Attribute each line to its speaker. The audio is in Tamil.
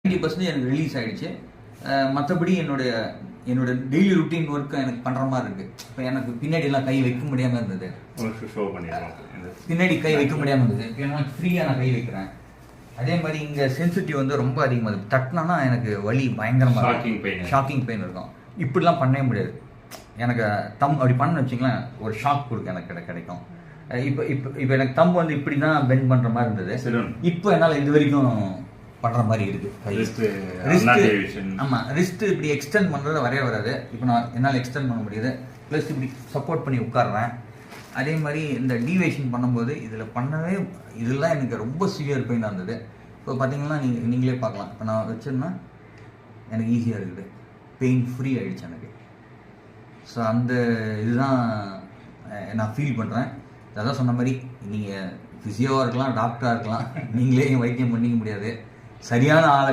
Speaker 1: 90% எனக்கு ரிலீஸ் ஆகிடுச்சு. மற்றபடி என்னோட டெய்லி ருட்டீன் ஒர்க்கு எனக்கு பண்ணுற மாதிரி இருக்குது. இப்போ எனக்கு பின்னாடிலாம் கை வைக்க முடியாமல் இருந்தது, பின்னாடி கை வைக்க முடியாமல் இருந்தது. இப்போ எனக்கு ஃப்ரீயாக நான் கை வைக்கிறேன். அதே மாதிரி இங்கே சென்சிட்டிவ் வந்து ரொம்ப அதிகமாக இருக்குது. தட்டினா எனக்கு வலி பயங்கரமாக ஷாக்கிங் பெயின் இருக்கும். இப்படிலாம் பண்ணவே முடியாது. எனக்கு தம் அப்படி பண்ண வச்சிங்களேன், ஒரு ஷாக் கொடுக்க எனக்கு கிடைக்கும். இப்போ எனக்கு தம்பு வந்து இப்படி தான் பெண்ட் பண்ணுற மாதிரி இருந்தது. இப்போ என்னால் இது வரைக்கும் பண்ணுற மாதிரி இருக்குது. ஆமாம், ரிஸ்ட்டு இப்படி எக்ஸ்டெண்ட் பண்ணுறது வராது. இப்போ நான் என்னால் எக்ஸ்டெண்ட் பண்ண முடியுது. ப்ளஸ் இப்படி சப்போர்ட் பண்ணி உட்காடுறேன். அதே மாதிரி இந்த டீவேஷன் பண்ணும்போது இதெல்லாம் எனக்கு ரொம்ப சிவியர் பெயினாக இருந்தது. இப்போ பார்த்தீங்கன்னா நீங்களே பார்க்கலாம். இப்போ நான் வச்சேன்னா எனக்கு ஈஸியாக இருக்குது, பெயின் ஃப்ரீ ஆகிடுச்சு எனக்கு. ஸோ அந்த இதுதான் நான் ஃபீல் பண்ணுறேன். அதான் சொன்ன மாதிரி நீங்கள் ஃபிசியோவாக இருக்கலாம், டாக்டராக இருக்கலாம், நீங்களே வைத்தியம் பண்ணிக்க முடியாது. சரியான ஆளை